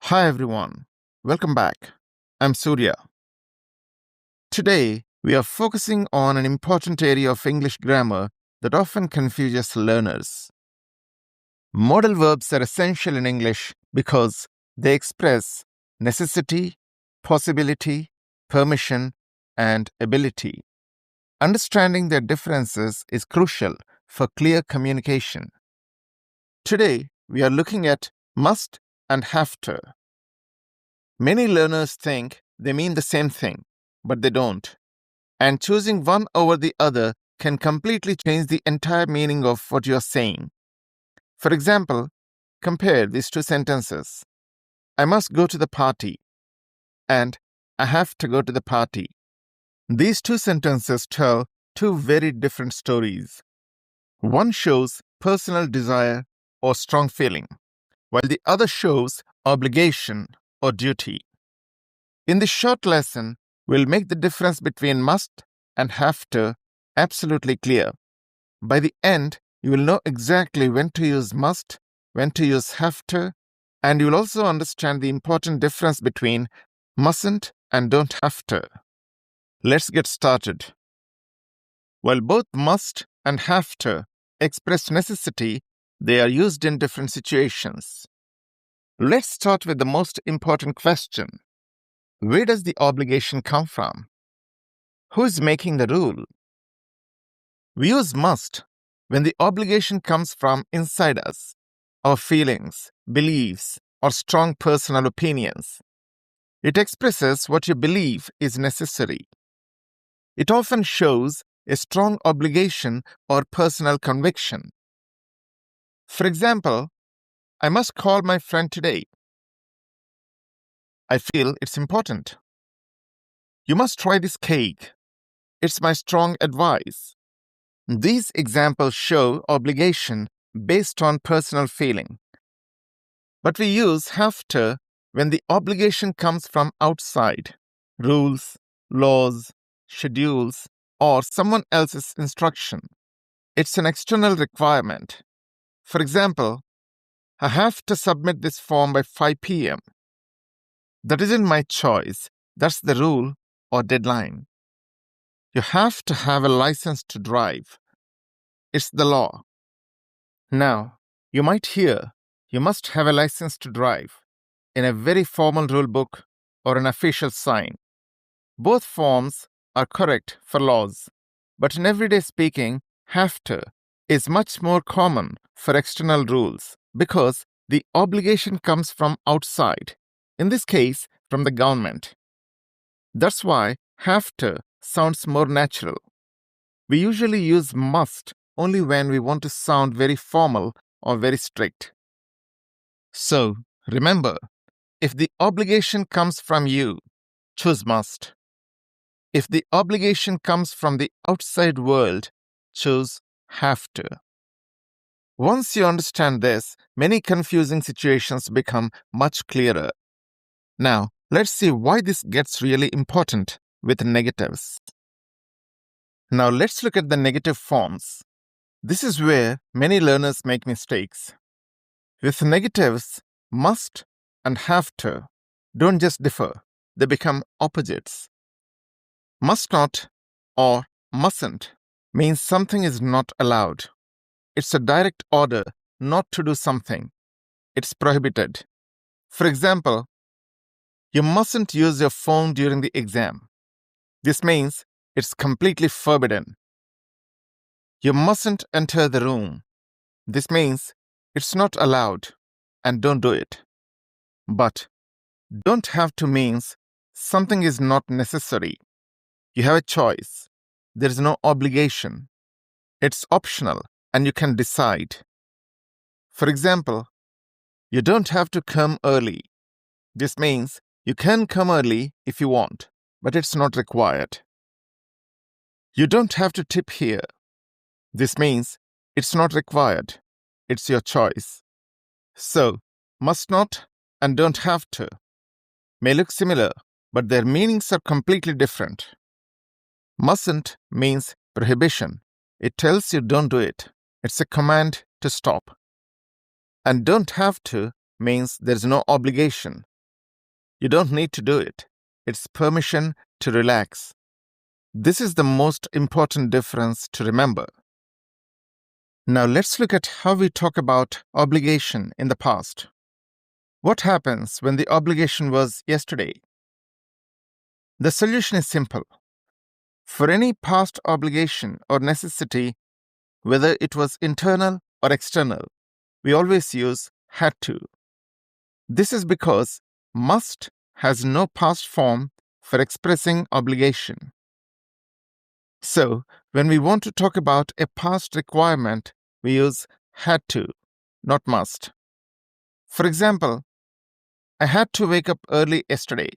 Hi everyone, welcome back. I'm Surya. Today, we are focusing on an important area of English grammar that often confuses learners. Modal verbs are essential in English because they express necessity, possibility, permission, and ability. Understanding their differences is crucial for clear communication. Today, we are looking at must and have to. Many learners think they mean the same thing, but they don't. And choosing one over the other can completely change the entire meaning of what you are saying. For example, compare these two sentences. I must go to the party and I have to go to the party. These two sentences tell two very different stories. One shows personal desire or strong feeling, while the other shows obligation or duty. In this short lesson, we'll make the difference between must and have to absolutely clear. By the end, you will know exactly when to use must, when to use have to, and you will also understand the important difference between mustn't and don't have to. Let's get started. While both must and have to express necessity, they are used in different situations. Let's start with the most important question. Where does the obligation come from? Who is making the rule? We use must when the obligation comes from inside us, our feelings, beliefs, or strong personal opinions. It expresses what you believe is necessary. It often shows a strong obligation or personal conviction. For example, I must call my friend today. I feel it's important. You must try this cake. It's my strong advice. These examples show obligation based on personal feeling. But we use have to when the obligation comes from outside, rules, laws, schedules, or someone else's instruction. It's an external requirement. For example, I have to submit this form by 5 p.m. That isn't my choice. That's the rule or deadline. You have to have a license to drive. It's the law. Now, you might hear, you must have a license to drive in a very formal rule book or an official sign. Both forms are correct for laws, but in everyday speaking, have to is much more common for external rules because the obligation comes from outside, in this case, from the government. That's why have to sounds more natural. We usually use must only when we want to sound very formal or very strict. So, remember, if the obligation comes from you, choose must. If the obligation comes from the outside world, choose have to. Once you understand this, many confusing situations become much clearer. Now, let's see why this gets really important with negatives. Now, let's look at the negative forms. This is where many learners make mistakes. With negatives, must and have to don't just differ, they become opposites. Must not or mustn't means something is not allowed. It's a direct order not to do something. It's prohibited. For example, you mustn't use your phone during the exam. This means it's completely forbidden. You mustn't enter the room. This means it's not allowed and don't do it. But don't have to means something is not necessary. You have a choice. There is no obligation. It's optional and you can decide. For example, you don't have to come early. This means you can come early if you want, but it's not required. You don't have to tip here. This means it's not required. It's your choice. So, must not and don't have to may look similar, but their meanings are completely different. Mustn't means prohibition. It tells you don't do it. It's a command to stop. And don't have to means there's no obligation. You don't need to do it. It's permission to relax. This is the most important difference to remember. Now let's look at how we talk about obligation in the past. What happens when the obligation was yesterday? The solution is simple. For any past obligation or necessity, whether it was internal or external, we always use had to. This is because must has no past form for expressing obligation. So, when we want to talk about a past requirement, we use had to, not must. For example, I had to wake up early yesterday.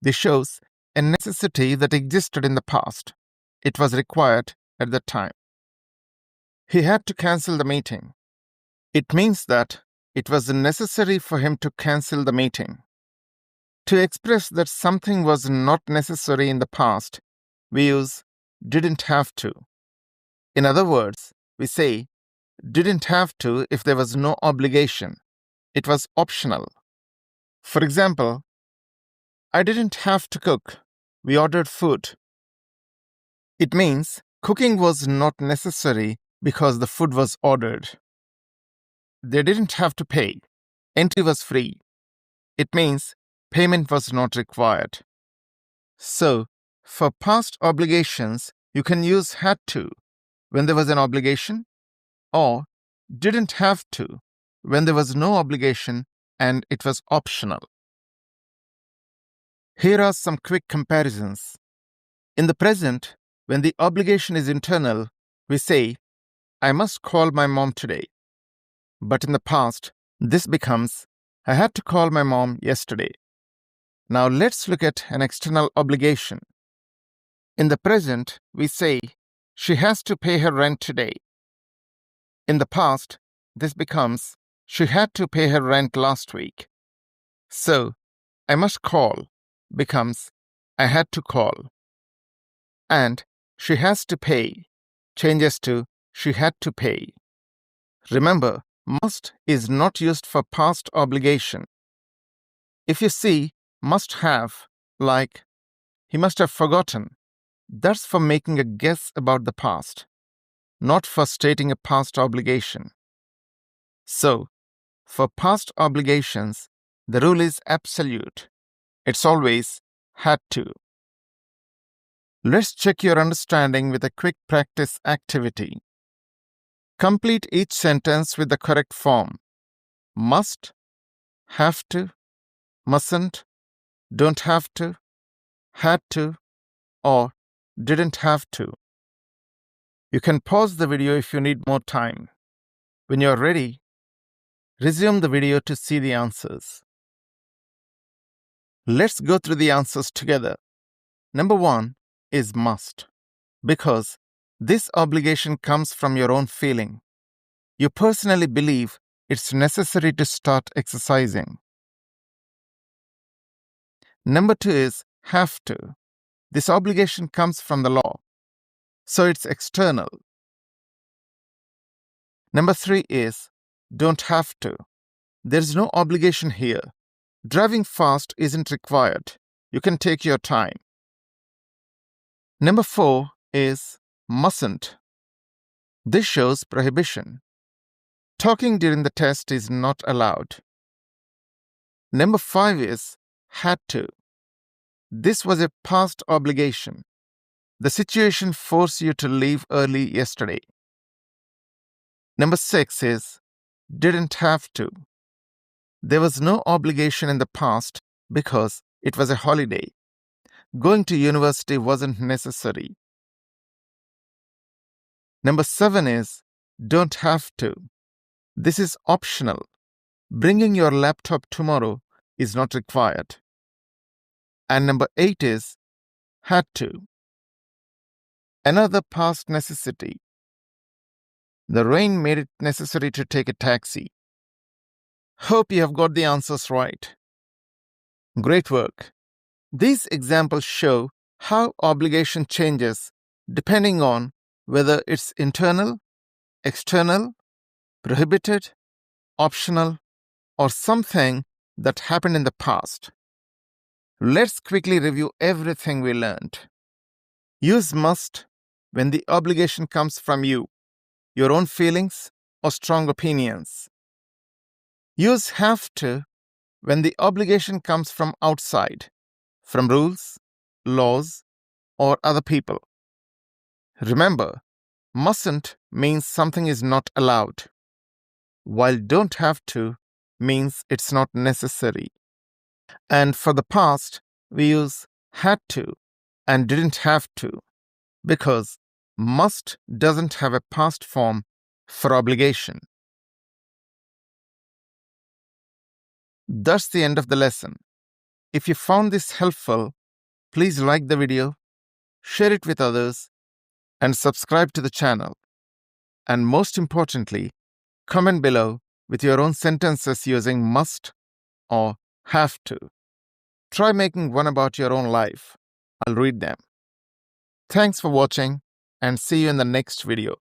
This shows a necessity that existed in the past. It was required at the time. He had to cancel the meeting. It means that it was necessary for him to cancel the meeting. To express that something was not necessary in the past, we use didn't have to. In other words, we say didn't have to if there was no obligation. It was optional. For example, I didn't have to cook. We ordered food. It means cooking was not necessary because the food was ordered. They didn't have to pay. Entry was free. It means payment was not required. So, for past obligations, you can use had to when there was an obligation, or didn't have to when there was no obligation and it was optional. Here are some quick comparisons. In the present, when the obligation is internal, we say, I must call my mom today. But in the past, this becomes, I had to call my mom yesterday. Now let's look at an external obligation. In the present, we say, she has to pay her rent today. In the past, this becomes, she had to pay her rent last week. So, I must call becomes, I had to call. And she has to pay changes to, she had to pay. Remember, must is not used for past obligation. If you see must have, like, he must have forgotten, that's for making a guess about the past, not for stating a past obligation. So, for past obligations, the rule is absolute. It's always had to. Let's check your understanding with a quick practice activity. Complete each sentence with the correct form. Must, have to, mustn't, don't have to, had to, or didn't have to. You can pause the video if you need more time. When you're ready, resume the video to see the answers. Let's go through the answers together. Number 1 is must, because this obligation comes from your own feeling. You personally believe it's necessary to start exercising. Number 2 is have to. This obligation comes from the law, so it's external. Number 3 is don't have to. There's no obligation here. Driving fast isn't required. You can take your time. Number 4 is mustn't. This shows prohibition. Talking during the test is not allowed. Number 5 is had to. This was a past obligation. The situation forced you to leave early yesterday. Number 6 is didn't have to. There was no obligation in the past because it was a holiday. Going to university wasn't necessary. Number 7 is don't have to. This is optional. Bringing your laptop tomorrow is not required. And number 8 is had to. Another past necessity. The rain made it necessary to take a taxi. Hope you have got the answers right. Great work. These examples show how obligation changes depending on whether it's internal, external, prohibited, optional, or something that happened in the past. Let's quickly review everything we learned. Use must when the obligation comes from you, your own feelings or strong opinions. Use have to when the obligation comes from outside, from rules, laws, or other people. Remember, mustn't means something is not allowed, while don't have to means it's not necessary. And for the past, we use had to and didn't have to because must doesn't have a past form for obligation. That's the end of the lesson. If you found this helpful, please like the video, share it with others, and subscribe to the channel. And most importantly, comment below with your own sentences using must or have to. Try making one about your own life. I'll read them. Thanks for watching and see you in the next video.